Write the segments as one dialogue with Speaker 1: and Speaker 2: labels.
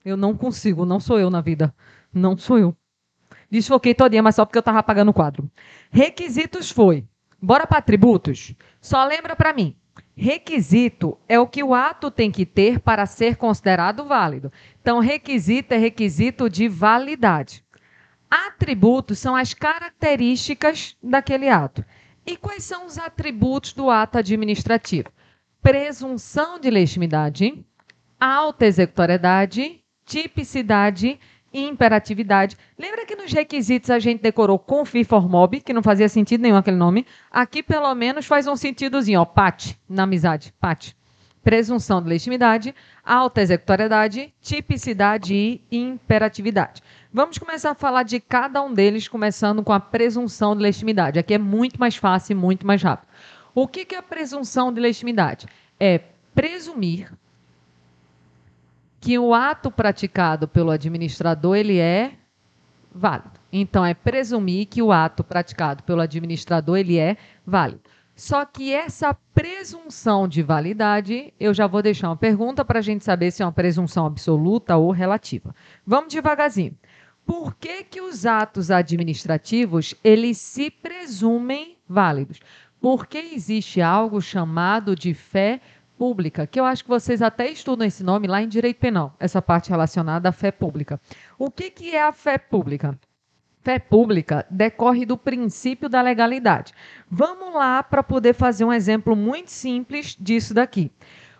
Speaker 1: Eu não consigo, não sou eu na vida. Não sou eu. Desfoquei todinha, mas só porque eu estava apagando o quadro. Requisitos foi. Bora para atributos? Só lembra para mim. Requisito é o que o ato tem que ter para ser considerado válido. Então, requisito é requisito de validade. Atributos são as características daquele ato. E quais são os atributos do ato administrativo? Presunção de legitimidade, alta executoriedade, tipicidade e imperatividade. Lembra que nos requisitos a gente decorou confi for mob, que não fazia sentido nenhum aquele nome? Aqui, pelo menos, faz um sentidozinho, ó, PAT, na amizade, PAT. Presunção de legitimidade, alta executoriedade, tipicidade e imperatividade. Vamos começar a falar de cada um deles, começando com a presunção de legitimidade. Aqui é muito mais fácil e muito mais rápido. O que é a presunção de legitimidade? É presumir que o ato praticado pelo administrador ele é válido. Então, é presumir que o ato praticado pelo administrador ele é válido. Só que essa presunção de validade, eu já vou deixar uma pergunta para a gente saber se é uma presunção absoluta ou relativa. Vamos devagarzinho. Por que os atos administrativos eles se presumem válidos? Porque existe algo chamado de fé pública, que eu acho que vocês até estudam esse nome lá em direito penal, essa parte relacionada à fé pública. O que é a fé pública? Fé pública decorre do princípio da legalidade. Vamos lá para poder fazer um exemplo muito simples disso daqui.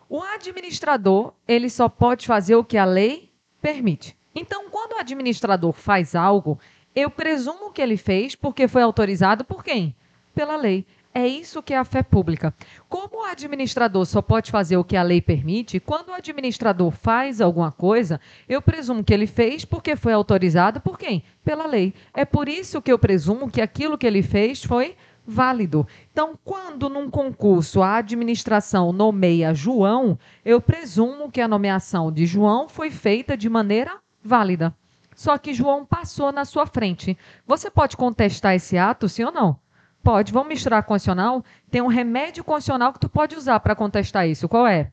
Speaker 1: O administrador, ele só pode fazer o que a lei permite. Então, quando o administrador faz algo, eu presumo que ele fez porque foi autorizado por quem? Pela lei. É isso que é a fé pública. Como o administrador só pode fazer o que a lei permite, quando o administrador faz alguma coisa, eu presumo que ele fez porque foi autorizado por quem? Pela lei. É por isso que eu presumo que aquilo que ele fez foi válido. Então, quando num concurso a administração nomeia João, eu presumo que a nomeação de João foi feita de maneira válida. Só que João passou na sua frente. Você pode contestar esse ato, sim ou não? Pode. Vamos misturar condicional? Tem um remédio condicional que tu pode usar para contestar isso. Qual é?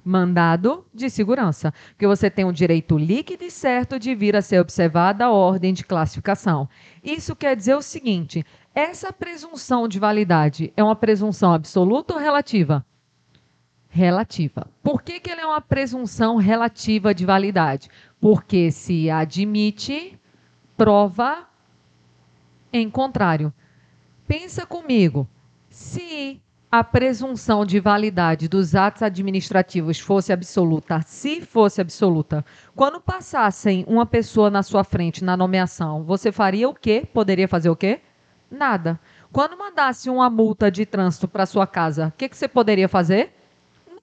Speaker 1: Mandado de segurança. Porque você tem o direito líquido e certo de vir a ser observada a ordem de classificação. Isso quer dizer o seguinte, essa presunção de validade é uma presunção absoluta ou relativa? Relativa. Por que ela é uma presunção relativa de validade? Porque se admite, prova em contrário. Pensa comigo, se a presunção de validade dos atos administrativos fosse absoluta, se fosse absoluta, quando passassem uma pessoa na sua frente na nomeação, você faria o quê? Poderia fazer o quê? Nada. Quando mandasse uma multa de trânsito para sua casa, o que você poderia fazer?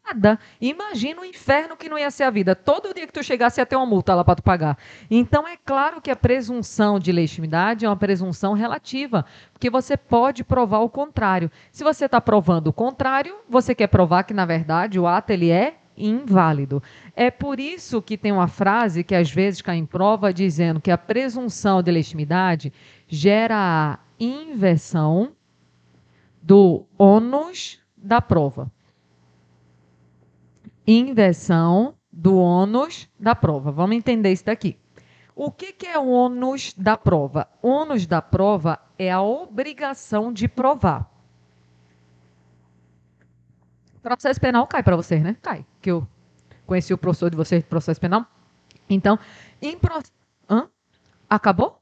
Speaker 1: Nada. Imagina o inferno que não ia ser a vida. Todo dia que tu chegasse ia ter uma multa lá para tu pagar. Então é claro que a presunção de legitimidade é uma presunção relativa, porque você pode provar o contrário. Se você está provando o contrário, você quer provar que na verdade o ato ele é inválido. É por isso que tem uma frase que às vezes cai em prova dizendo que a presunção de legitimidade gera a inversão do ônus da prova. Inversão do ônus da prova. Vamos entender isso daqui. O que é o ônus da prova? O ônus da prova é a obrigação de provar. Processo penal cai para vocês, né? Cai. Que eu conheci o professor de vocês de processo penal. Então, acabou?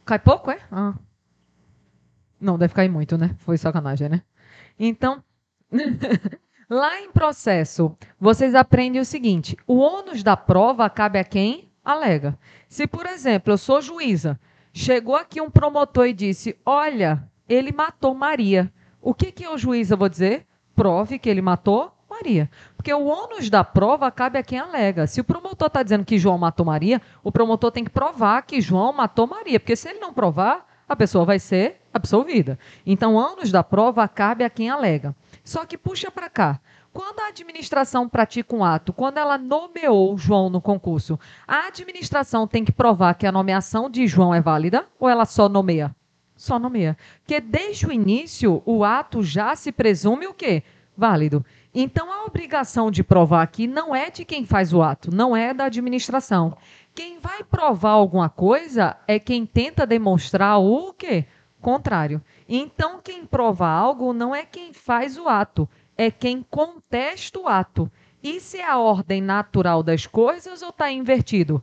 Speaker 1: Cai pouco, é? Não, deve cair muito, né? Foi sacanagem, né? Então... Lá em processo, vocês aprendem o seguinte, o ônus da prova cabe a quem alega. Se, por exemplo, eu sou juíza, chegou aqui um promotor e disse, olha, ele matou Maria. O que eu, juíza, vou dizer? Prove que ele matou Maria. Porque o ônus da prova cabe a quem alega. Se o promotor está dizendo que João matou Maria, o promotor tem que provar que João matou Maria. Porque se ele não provar, a pessoa vai ser absolvida. Então, o ônus da prova cabe a quem alega. Só que puxa para cá. Quando a administração pratica um ato, quando ela nomeou João no concurso, a administração tem que provar que a nomeação de João é válida ou ela só nomeia? Só nomeia. Porque desde o início, o ato já se presume o quê? Válido. Então, a obrigação de provar aqui não é de quem faz o ato, não é da administração. Quem vai provar alguma coisa é quem tenta demonstrar o quê? Contrário. Então, quem prova algo não é quem faz o ato, é quem contesta o ato. Isso é a ordem natural das coisas ou está invertido?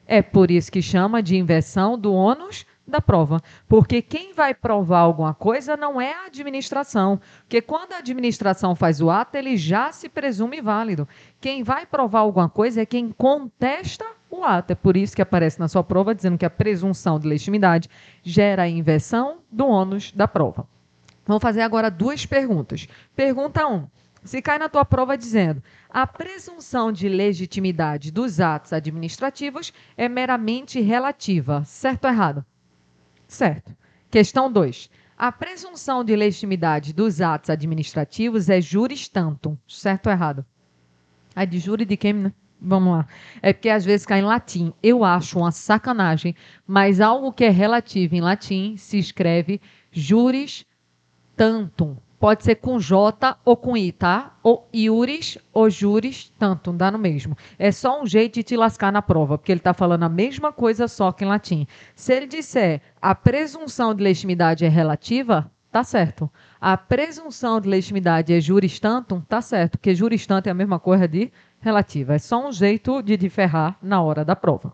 Speaker 1: É por isso que chama de inversão do ônus da prova. Porque quem vai provar alguma coisa não é a administração. Porque quando a administração faz o ato, ele já se presume válido. Quem vai provar alguma coisa é quem contesta o ato. É por isso que aparece na sua prova dizendo que a presunção de legitimidade gera a inversão do ônus da prova. Vamos fazer agora duas perguntas. Pergunta 1. Se cai na tua prova dizendo a presunção de legitimidade dos atos administrativos é meramente relativa, certo ou errado? Certo. Questão 2. A presunção de legitimidade dos atos administrativos é juris tantum, certo ou errado? A de júri de quem, né? Vamos lá. É porque às vezes cai em latim. Eu acho uma sacanagem, mas algo que é relativo em latim se escreve juris tantum. Pode ser com J ou com I, tá? Ou iuris ou juris tantum, dá no mesmo. É só um jeito de te lascar na prova, porque ele está falando a mesma coisa, só que em latim. Se ele disser a presunção de legitimidade é relativa, tá certo. A presunção de legitimidade é juris tantum, tá certo, porque juris tantum é a mesma coisa de relativa. É só um jeito de te ferrar na hora da prova.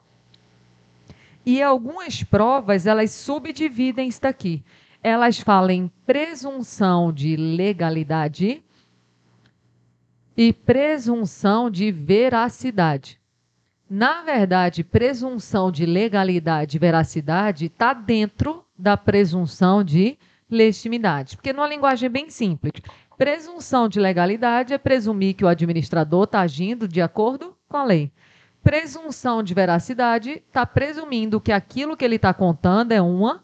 Speaker 1: E algumas provas, elas subdividem isso daqui. Elas falam em presunção de legalidade e presunção de veracidade. Na verdade, presunção de legalidade e veracidade está dentro da presunção de legitimidade. Porque numa linguagem bem simples, presunção de legalidade é presumir que o administrador está agindo de acordo com a lei. Presunção de veracidade está presumindo que aquilo que ele está contando é uma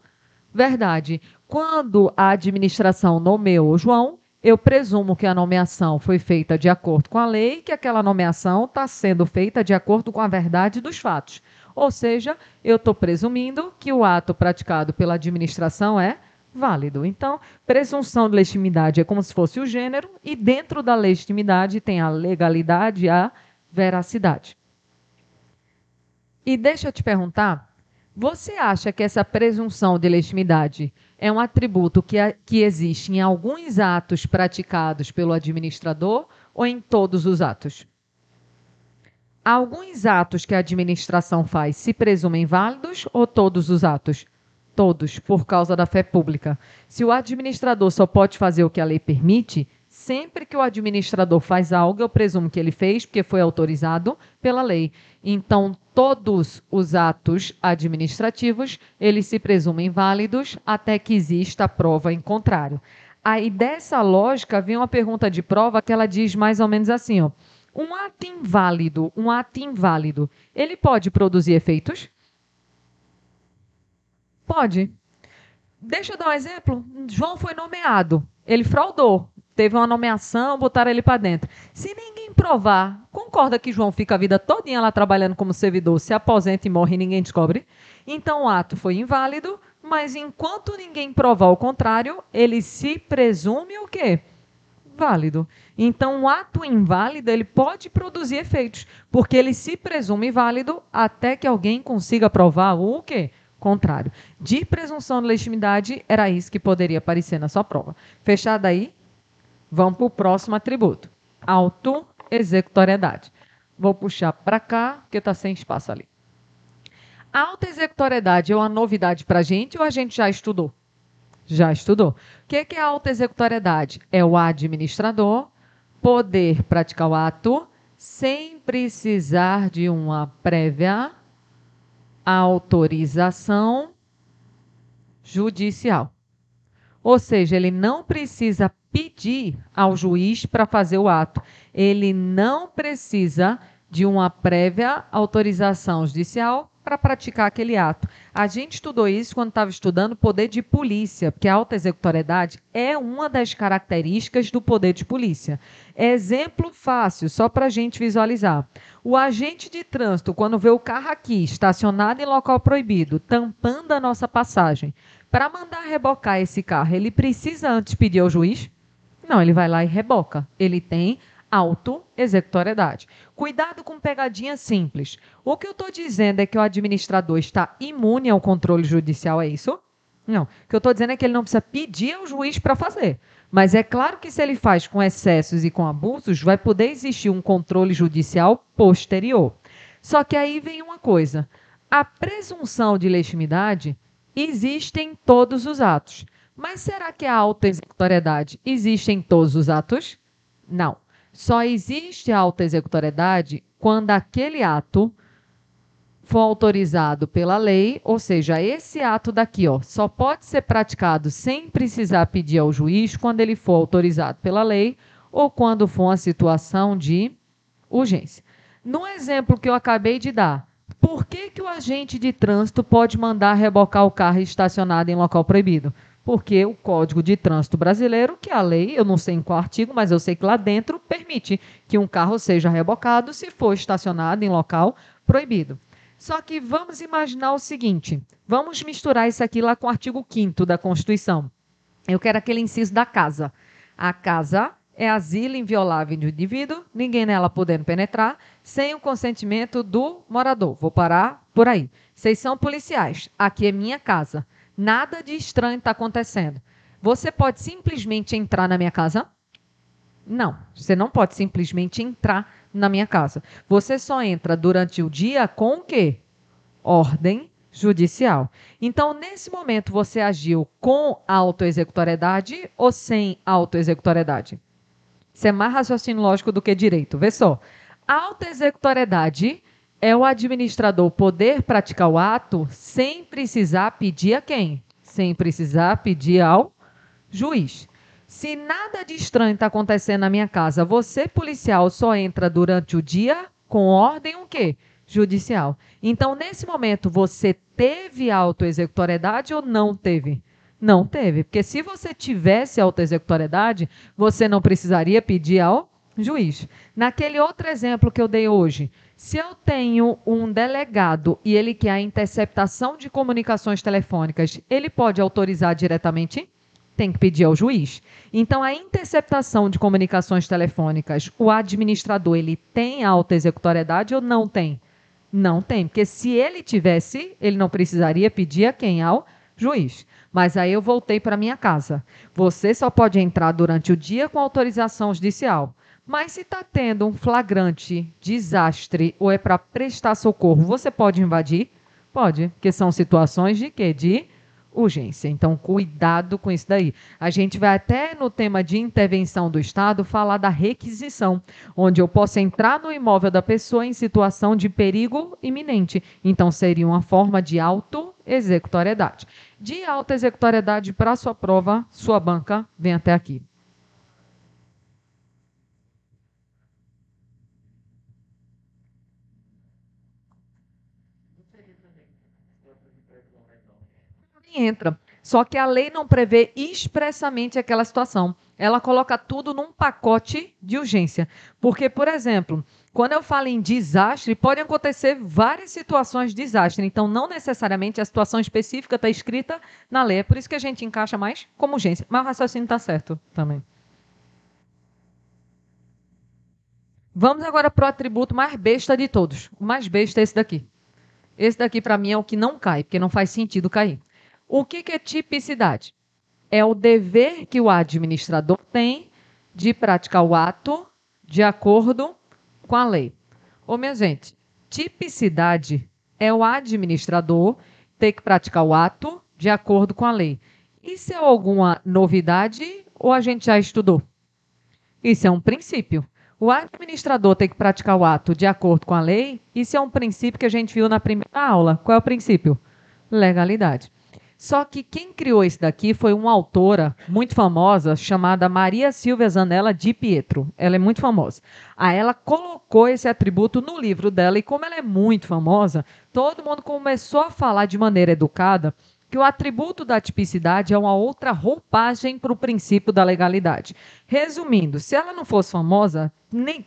Speaker 1: verdade. Quando a administração nomeou João, eu presumo que a nomeação foi feita de acordo com a lei e que aquela nomeação está sendo feita de acordo com a verdade dos fatos. Ou seja, eu estou presumindo que o ato praticado pela administração é válido. Então, presunção de legitimidade é como se fosse o gênero e dentro da legitimidade tem a legalidade e a veracidade. E deixa eu te perguntar, você acha que essa presunção de legitimidade é um atributo que existe em alguns atos praticados pelo administrador ou em todos os atos? Alguns atos que a administração faz se presumem válidos ou todos os atos? Todos, por causa da fé pública. Se o administrador só pode fazer o que a lei permite, sempre que o administrador faz algo, eu presumo que ele fez porque foi autorizado pela lei. Então, todos os atos administrativos, eles se presumem válidos até que exista a prova em contrário. Aí, dessa lógica, vem uma pergunta de prova que ela diz mais ou menos assim, ó. Um ato inválido, ele pode produzir efeitos? Pode. Deixa eu dar um exemplo. João foi nomeado. Ele fraudou. Teve uma nomeação, botaram ele para dentro. Se ninguém provar, concorda que João fica a vida todinha lá trabalhando como servidor, se aposenta e morre e ninguém descobre? Então o ato foi inválido, mas enquanto ninguém provar o contrário, ele se presume o quê? Válido. Então o ato inválido, ele pode produzir efeitos, porque ele se presume válido até que alguém consiga provar o quê? Contrário. De presunção de legitimidade, era isso que poderia aparecer na sua prova. Fechado aí? Vamos para o próximo atributo. Autoexecutoriedade. Vou puxar para cá, porque está sem espaço ali. A autoexecutoriedade é uma novidade para a gente ou a gente já estudou? Já estudou. O que é a autoexecutoriedade? É o administrador poder praticar o ato sem precisar de uma prévia autorização judicial. Ou seja, ele não precisa pedir ao juiz para fazer o ato. Ele não precisa de uma prévia autorização judicial para praticar aquele ato. A gente estudou isso quando estava estudando o poder de polícia, porque a autoexecutoriedade é uma das características do poder de polícia. Exemplo fácil, só para a gente visualizar. O agente de trânsito, quando vê o carro aqui, estacionado em local proibido, tampando a nossa passagem, para mandar rebocar esse carro, ele precisa antes pedir ao juiz? Não, ele vai lá e reboca. Ele tem auto-executoriedade. Cuidado com pegadinha simples. O que eu estou dizendo é que o administrador está imune ao controle judicial, é isso? Não. O que eu estou dizendo é que ele não precisa pedir ao juiz para fazer. Mas é claro que se ele faz com excessos e com abusos, vai poder existir um controle judicial posterior. Só que aí vem uma coisa. A presunção de legitimidade existe em todos os atos. Mas será que a auto-executoriedade existe em todos os atos? Não. Só existe a auto-executoriedade quando aquele ato for autorizado pela lei, ou seja, esse ato daqui, ó, só pode ser praticado sem precisar pedir ao juiz quando ele for autorizado pela lei ou quando for uma situação de urgência. No exemplo que eu acabei de dar, por que o agente de trânsito pode mandar rebocar o carro estacionado em local proibido? Porque o Código de Trânsito Brasileiro, que é a lei, eu não sei em qual artigo, mas eu sei que lá dentro permite que um carro seja rebocado se for estacionado em local proibido. Só que vamos imaginar o seguinte, vamos misturar isso aqui lá com o artigo 5º da Constituição. Eu quero aquele inciso da casa. A casa é asilo inviolável do indivíduo, ninguém nela podendo penetrar, sem o consentimento do morador. Vou parar por aí. Vocês são policiais, aqui é minha casa. Nada de estranho está acontecendo. Você pode simplesmente entrar na minha casa? Não, você não pode simplesmente entrar na minha casa. Você só entra durante o dia com o quê? Ordem judicial. Então, nesse momento, você agiu com autoexecutoriedade ou sem autoexecutoriedade? Isso é mais raciocínio lógico do que direito. Vê só. A autoexecutoriedade é o administrador poder praticar o ato sem precisar pedir a quem? Sem precisar pedir ao juiz. Se nada de estranho está acontecendo na minha casa, você, policial, só entra durante o dia com ordem o quê? Judicial. Então, nesse momento, você teve autoexecutoriedade ou não teve? Não teve, porque se você tivesse autoexecutoriedade, você não precisaria pedir ao juiz. Naquele outro exemplo que eu dei hoje, se eu tenho um delegado e ele quer a interceptação de comunicações telefônicas, ele pode autorizar diretamente? Tem que pedir ao juiz. Então, a interceptação de comunicações telefônicas, o administrador, ele tem autoexecutoriedade ou não tem? Não tem, porque se ele tivesse, ele não precisaria pedir a quem? Ao juiz. Mas aí eu voltei para minha casa. Você só pode entrar durante o dia com autorização judicial. Mas se está tendo um flagrante desastre ou é para prestar socorro, você pode invadir? Pode, porque são situações de quê? De urgência. Então, cuidado com isso daí. A gente vai até no tema de intervenção do Estado falar da requisição, onde eu posso entrar no imóvel da pessoa em situação de perigo iminente. Então, seria uma forma de auto-executoriedade. De auto-executoriedade para sua prova, sua banca, vem até aqui. Entra. Só que a lei não prevê expressamente aquela situação. Ela coloca tudo num pacote de urgência. Porque, por exemplo, quando eu falo em desastre, podem acontecer várias situações de desastre. Então, não necessariamente a situação específica está escrita na lei. É por isso que a gente encaixa mais como urgência. Mas o raciocínio está certo também. Vamos agora para o atributo mais besta de todos. O mais besta é esse daqui. Esse daqui, para mim, é o que não cai, porque não faz sentido cair. O que é tipicidade? É o dever que o administrador tem de praticar o ato de acordo com a lei. Ô, minha gente, tipicidade é o administrador ter que praticar o ato de acordo com a lei. Isso é alguma novidade ou a gente já estudou? Isso é um princípio. O administrador tem que praticar o ato de acordo com a lei. Isso é um princípio que a gente viu na primeira aula. Qual é o princípio? Legalidade. Só que quem criou isso daqui foi uma autora muito famosa chamada Maria Silvia Zanella Di Pietro. Ela é muito famosa. Aí ela colocou esse atributo no livro dela e como ela é muito famosa, todo mundo começou a falar de maneira educada que o atributo da tipicidade é uma outra roupagem para o princípio da legalidade. Resumindo, se ela não fosse famosa,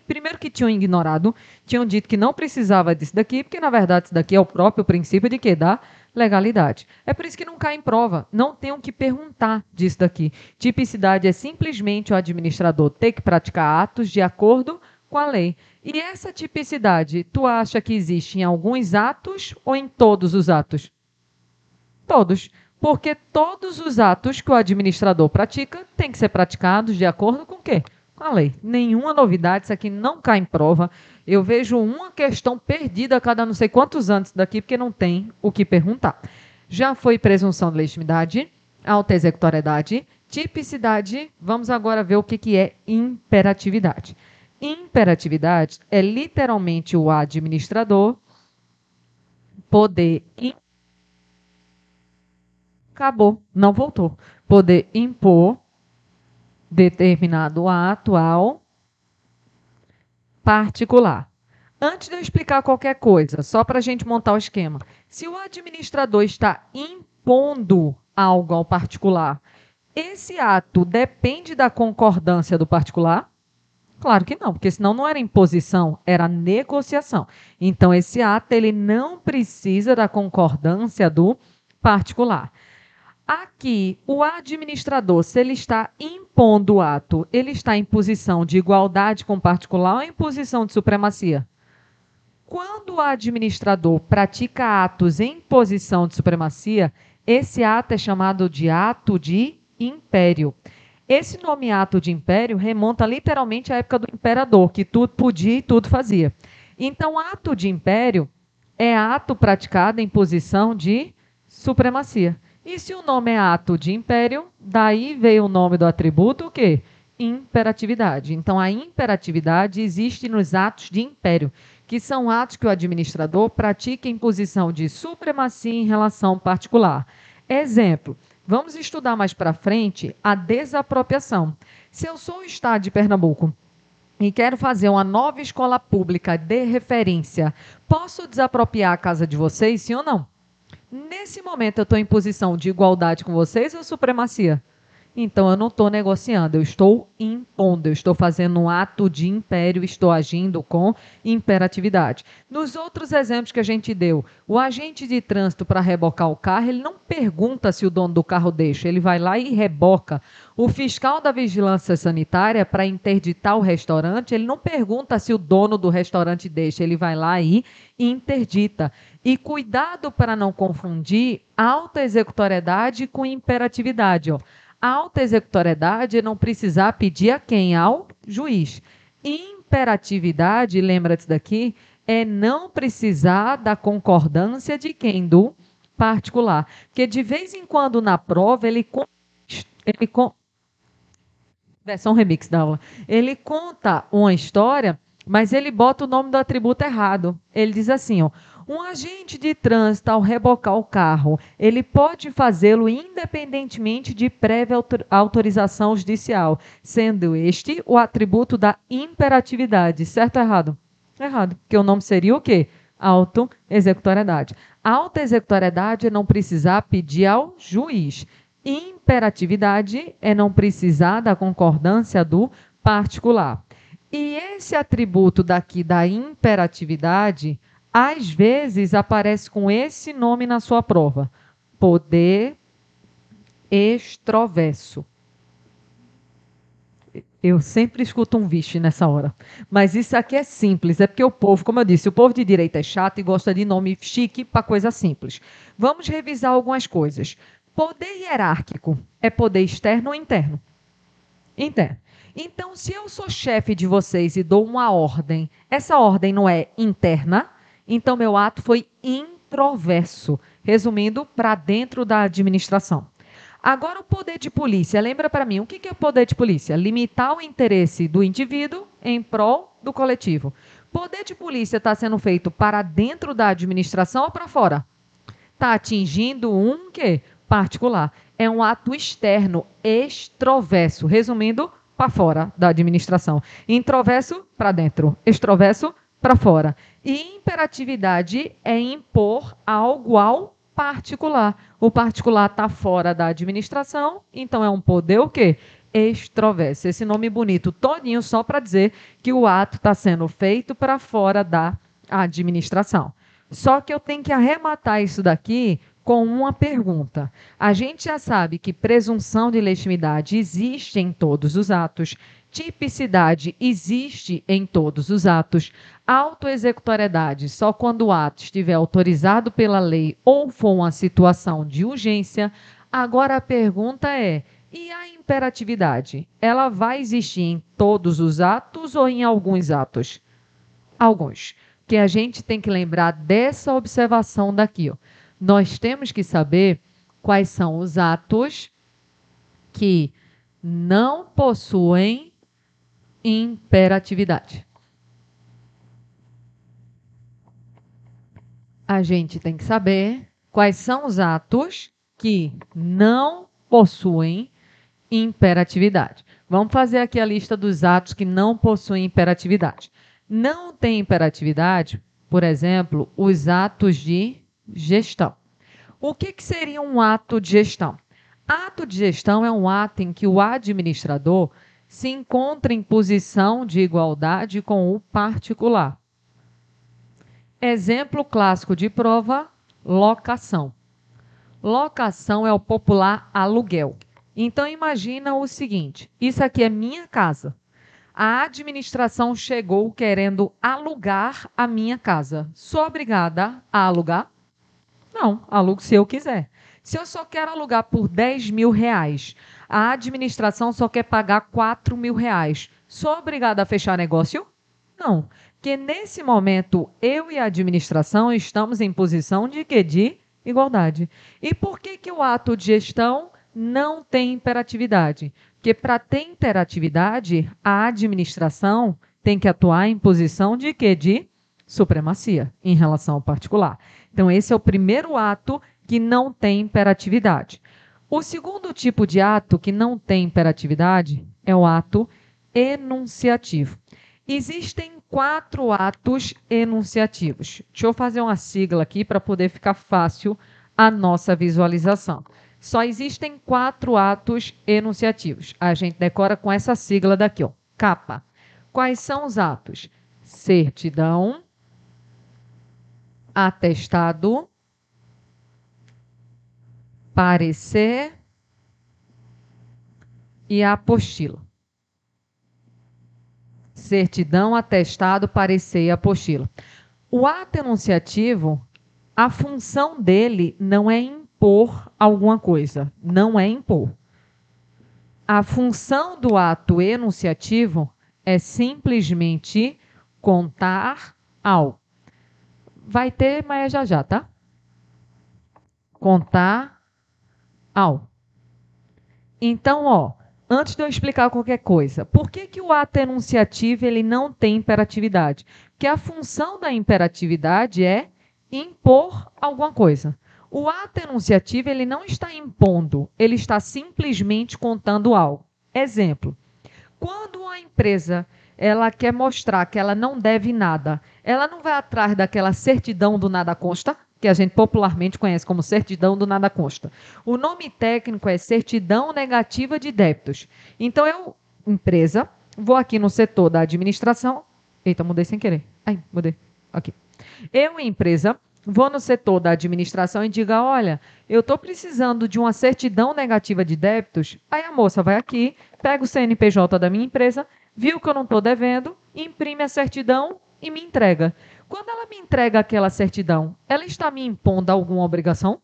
Speaker 1: primeiro que tinham ignorado, tinham dito que não precisava disso daqui, porque na verdade isso daqui é o próprio princípio de quê? Da legalidade. É por isso que não cai em prova, não tem o que perguntar disso daqui. Tipicidade é simplesmente o administrador ter que praticar atos de acordo com a lei. E essa tipicidade, tu acha que existe em alguns atos ou em todos os atos? Todos. Porque todos os atos que o administrador pratica têm que ser praticados de acordo com o quê? Com a lei. Nenhuma novidade, isso aqui não cai em prova. Eu vejo uma questão perdida a cada não sei quantos anos daqui, porque não tem o que perguntar. Já foi presunção de legitimidade, alta executoriedade, tipicidade. Vamos agora ver o que é imperatividade. Imperatividade é literalmente o administrador poder acabou, não voltou. Poder impor determinado ato ao particular. Antes de eu explicar qualquer coisa, só para a gente montar o esquema. Se o administrador está impondo algo ao particular, esse ato depende da concordância do particular? Claro que não, porque senão não era imposição, era negociação. Então, esse ato ele não precisa da concordância do particular. Aqui, o administrador, se ele está impondo o ato, ele está em posição de igualdade com o particular ou em posição de supremacia? Quando o administrador pratica atos em posição de supremacia, esse ato é chamado de ato de império. Esse nome ato de império remonta literalmente à época do imperador, que tudo podia e tudo fazia. Então, ato de império é ato praticado em posição de supremacia. E se o nome é ato de império, daí veio o nome do atributo, o quê? Imperatividade. Então, a imperatividade existe nos atos de império, que são atos que o administrador pratica em posição de supremacia em relação particular. Exemplo, vamos estudar mais para frente a desapropriação. Se eu sou o Estado de Pernambuco e quero fazer uma nova escola pública de referência, posso desapropriar a casa de vocês, sim ou não? Nesse momento eu estou em posição de igualdade com vocês ou supremacia? Então eu não estou negociando, eu estou impondo, eu estou fazendo um ato de império, estou agindo com imperatividade. Nos outros exemplos que a gente deu, o agente de trânsito para rebocar o carro, ele não pergunta se o dono do carro deixa, ele vai lá e reboca. O fiscal da vigilância sanitária para interditar o restaurante, ele não pergunta se o dono do restaurante deixa, ele vai lá e interdita. E cuidado para não confundir alta executoriedade com imperatividade, ó. A alta executoriedade é não precisar pedir a quem? Ao juiz. Imperatividade, lembra disso daqui, é não precisar da concordância de quem? Do particular. Porque de vez em quando na prova versão remix da aula, ele conta uma história, mas ele bota o nome do atributo errado. Ele diz assim, ó, um agente de trânsito, ao rebocar o carro, ele pode fazê-lo independentemente de prévia autorização judicial, sendo este o atributo da imperatividade. Certo ou errado? Errado, porque o nome seria o quê? Auto-executoriedade. Auto-executoriedade é não precisar pedir ao juiz. Imperatividade é não precisar da concordância do particular. E esse atributo daqui da imperatividade, às vezes aparece com esse nome na sua prova. Poder extroverso. Eu sempre escuto um vixe nessa hora. Mas isso aqui é simples, é porque o povo, como eu disse, o povo de direito é chato e gosta de nome chique para coisa simples. Vamos revisar algumas coisas. Poder hierárquico é poder externo ou interno? Interno. Então, se eu sou chefe de vocês e dou uma ordem, essa ordem não é interna? Então, meu ato foi introverso. Resumindo, para dentro da administração. Agora, o poder de polícia. Lembra para mim, o que é o poder de polícia? Limitar o interesse do indivíduo em prol do coletivo. Poder de polícia está sendo feito para dentro da administração ou para fora? Está atingindo um quê? Particular. É um ato externo, extroverso. Resumindo, para fora da administração. Introverso, para dentro. Extroverso, para fora. E imperatividade é impor algo ao particular. O particular está fora da administração, então é um poder o quê? Extroverso. Esse nome bonito todinho só para dizer que o ato está sendo feito para fora da administração. Só que eu tenho que arrematar isso daqui com uma pergunta. A gente já sabe que presunção de legitimidade existe em todos os atos, tipicidade existe em todos os atos, autoexecutoriedade só quando o ato estiver autorizado pela lei ou for uma situação de urgência. Agora a pergunta é: e a imperatividade? Ela vai existir em todos os atos ou em alguns atos? Alguns. Que a gente tem que lembrar dessa observação daqui, ó. Nós temos que saber quais são os atos que não possuem imperatividade. A gente tem que saber quais são os atos que não possuem imperatividade. Vamos fazer aqui a lista dos atos que não possuem imperatividade. Não tem imperatividade, por exemplo, os atos de gestão. O que seria um ato de gestão? Ato de gestão é um ato em que o administrador se encontra em posição de igualdade com o particular. Exemplo clássico de prova: locação. Locação é o popular aluguel. Então imagina o seguinte: isso aqui é minha casa. A administração chegou querendo alugar a minha casa. Sou obrigada a alugar? Não, alugo se eu quiser. Se eu só quero alugar por 10 mil reais, a administração só quer pagar 4 mil reais. Sou obrigada a fechar negócio? Não, porque nesse momento eu e a administração estamos em posição de quê? De igualdade. E por que o ato de gestão não tem imperatividade? Porque para ter imperatividade, a administração tem que atuar em posição de quê? De supremacia em relação ao particular. Então, esse é o primeiro ato que não tem imperatividade. O segundo tipo de ato que não tem imperatividade é o ato enunciativo. Existem 4 atos enunciativos. Deixa eu fazer uma sigla aqui para poder ficar fácil a nossa visualização. Só existem 4 atos enunciativos. A gente decora com essa sigla daqui, ó, CAPA. Quais são os atos? Certidão, atestado, parecer e apostila. Certidão, atestado, parecer e apostila. O ato enunciativo, a função dele não é impor alguma coisa, não é impor. A função do ato enunciativo é simplesmente contar algo. Vai ter, mas é já, tá? Contar algo. Então, ó, antes de eu explicar qualquer coisa, por que o ato enunciativo ele não tem imperatividade? Porque a função da imperatividade é impor alguma coisa. O ato enunciativo ele não está impondo, ele está simplesmente contando algo. Exemplo: quando a empresa ela quer mostrar que ela não deve nada, ela não vai atrás daquela certidão do nada consta, que a gente popularmente conhece como certidão do nada consta. O nome técnico é certidão negativa de débitos. Então, eu, empresa, vou aqui no setor da administração. Eita, mudei sem querer. Ai, mudei. Aqui. Eu, empresa, vou no setor da administração e diga: olha, eu estou precisando de uma certidão negativa de débitos. Aí a moça vai aqui, pega o CNPJ da minha empresa, viu que eu não estou devendo, imprime a certidão e me entrega. Quando ela me entrega aquela certidão, ela está me impondo alguma obrigação?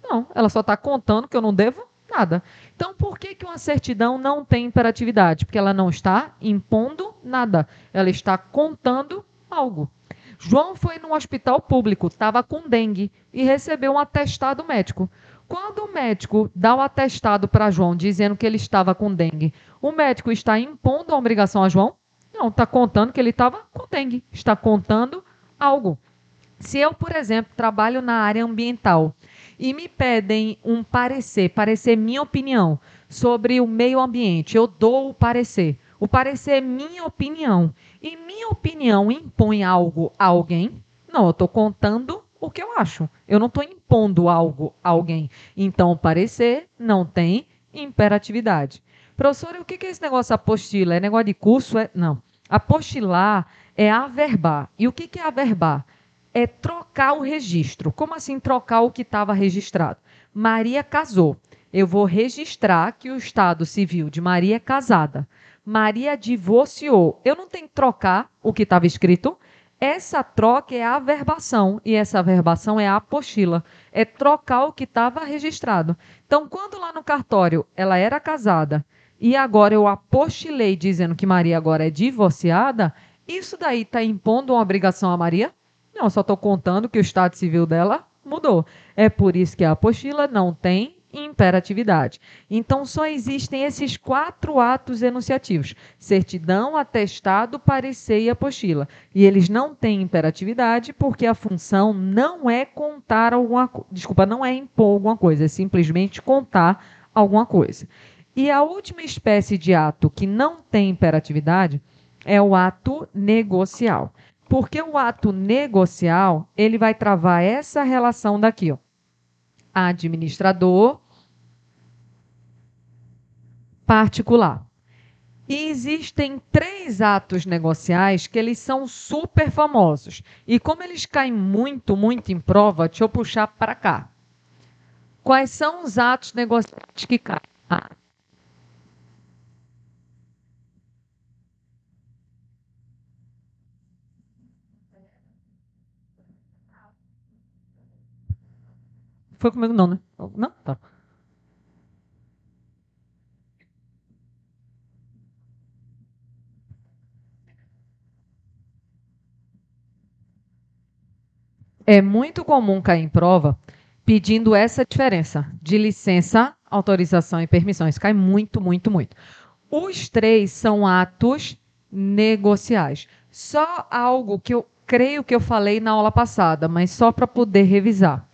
Speaker 1: Não, ela só está contando que eu não devo nada. Então, por que uma certidão não tem imperatividade? Porque ela não está impondo nada, ela está contando algo. João foi num hospital público, estava com dengue e recebeu um atestado médico. Quando o médico dá o atestado para João dizendo que ele estava com dengue, o médico está impondo a obrigação a João? Não, está contando que ele estava com dengue, está contando algo. Se eu, por exemplo, trabalho na área ambiental e me pedem um parecer minha opinião sobre o meio ambiente, eu dou o parecer. O parecer é minha opinião. E minha opinião impõe algo a alguém? Não, eu estou contando o que eu acho. Eu não estou impondo impondo algo a alguém. Então, o parecer não tem imperatividade. Professor, o que é esse negócio apostila? É negócio de curso? Não. Apostilar é averbar. E o que é averbar? É trocar o registro. Como assim trocar o que estava registrado? Maria casou. Eu vou registrar que o estado civil de Maria é casada. Maria divorciou. Eu não tenho que trocar o que estava escrito. Essa troca é a averbação. E essa averbação é a apostila. É trocar o que estava registrado. Então, quando lá no cartório ela era casada e agora eu apostilei dizendo que Maria agora é divorciada, isso daí está impondo uma obrigação a Maria? Não, só estou contando que o estado civil dela mudou. É por isso que a apostila não tem imperatividade. Então, só existem esses 4 atos enunciativos: certidão, atestado, parecer e apostila. E eles não têm imperatividade porque a função não é contar alguma coisa. Desculpa, não é impor alguma coisa, é simplesmente contar alguma coisa. E a última espécie de ato que não tem imperatividade é o ato negocial. Porque o ato negocial, ele vai travar essa relação daqui, ó. Administrador particular. E existem 3 atos negociais que eles são super famosos. E como eles caem muito, muito em prova, deixa eu puxar para cá. Quais são os atos negociais que caem? Foi comigo não, né? Não? Tá. É muito comum cair em prova pedindo essa diferença de licença, autorização e permissão. Isso cai muito, muito, muito. Os 3 são atos negociais. Só algo que eu creio que eu falei na aula passada, mas só para poder revisar.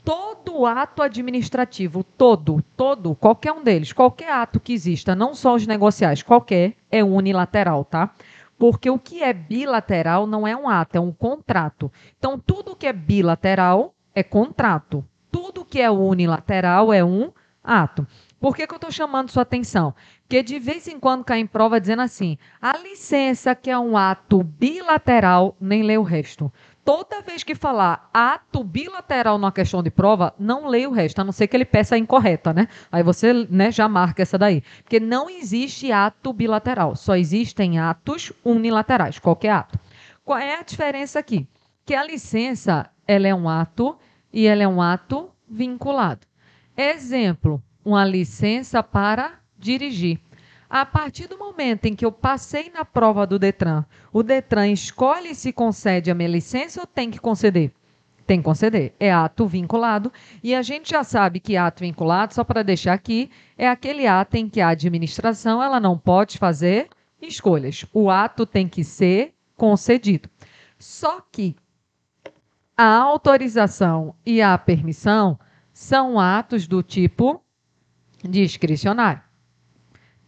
Speaker 1: Todo ato administrativo, todo, qualquer um deles, qualquer ato que exista, não só os negociais, qualquer, é unilateral, tá? Porque o que é bilateral não é um ato, é um contrato. Então, tudo que é bilateral é contrato. Tudo que é unilateral é um ato. Por que eu estou chamando sua atenção? Porque de vez em quando cai em prova dizendo assim: a licença, que é um ato bilateral, nem lê o resto. Toda vez que falar ato bilateral numa questão de prova, não leia o resto, a não ser que ele peça a incorreta, né? Aí você, né, já marca essa daí. Porque não existe ato bilateral, só existem atos unilaterais, qualquer ato. Qual é a diferença aqui? Que a licença, ela é um ato e ela é um ato vinculado. Exemplo, uma licença para dirigir. A partir do momento em que eu passei na prova do Detran, o Detran escolhe se concede a minha licença ou tem que conceder? Tem que conceder. É ato vinculado. E a gente já sabe que ato vinculado, só para deixar aqui, é aquele ato em que a administração ela não pode fazer escolhas. O ato tem que ser concedido. Só que a autorização e a permissão são atos do tipo discricionário.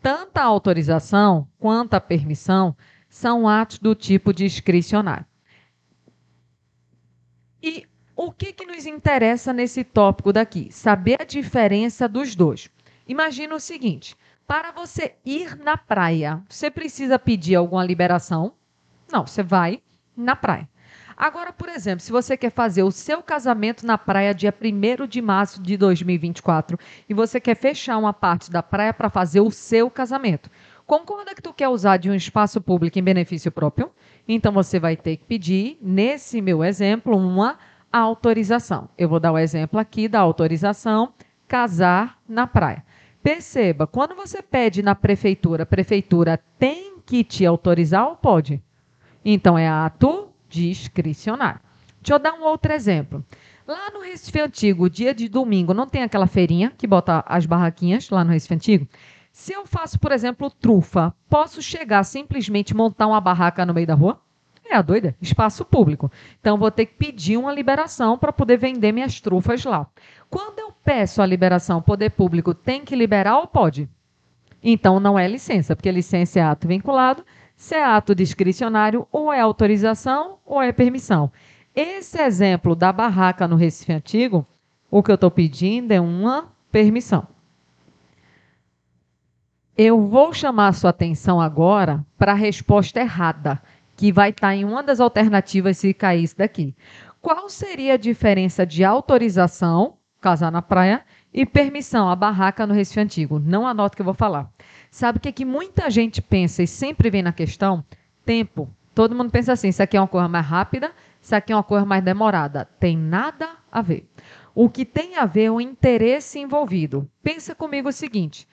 Speaker 1: Tanto a autorização quanto a permissão são atos do tipo discricionário. E o que nos interessa nesse tópico daqui? Saber a diferença dos dois. Imagina o seguinte: para você ir na praia, você precisa pedir alguma liberação? Não, você vai na praia. Agora, por exemplo, se você quer fazer o seu casamento na praia dia 1º de março de 2024 e você quer fechar uma parte da praia para fazer o seu casamento, concorda que tu quer usar de um espaço público em benefício próprio? Então você vai ter que pedir, nesse meu exemplo, uma autorização. Eu vou dar o exemplo aqui da autorização casar na praia. Perceba, quando você pede na prefeitura, a prefeitura tem que te autorizar ou pode? Então é ato discricionário. Deixa eu dar um outro exemplo. Lá no Recife Antigo, dia de domingo, não tem aquela feirinha que bota as barraquinhas lá no Recife Antigo? Se eu faço, por exemplo, trufa, posso chegar simplesmente montar uma barraca no meio da rua? É a doida? Espaço público. Então, vou ter que pedir uma liberação para poder vender minhas trufas lá. Quando eu peço a liberação, o poder público tem que liberar ou pode? Então, não é licença, porque licença é ato vinculado. Se é ato discricionário, ou é autorização ou é permissão. Esse exemplo da barraca no Recife Antigo O que eu estou pedindo é uma permissão. Eu vou chamar a sua atenção agora para a resposta errada, que vai estar em uma das alternativas se cair isso daqui. Qual seria a diferença de autorização, casar na praia, e permissão, a barraca no Recife Antigo? Não anota o que eu vou falar. Sabe o que muita gente pensa e sempre vem na questão? Tempo. Todo mundo pensa assim, isso aqui é uma coisa mais rápida, isso aqui é uma coisa mais demorada. Tem nada a ver. O que tem a ver é o interesse envolvido. Pensa comigo o seguinte,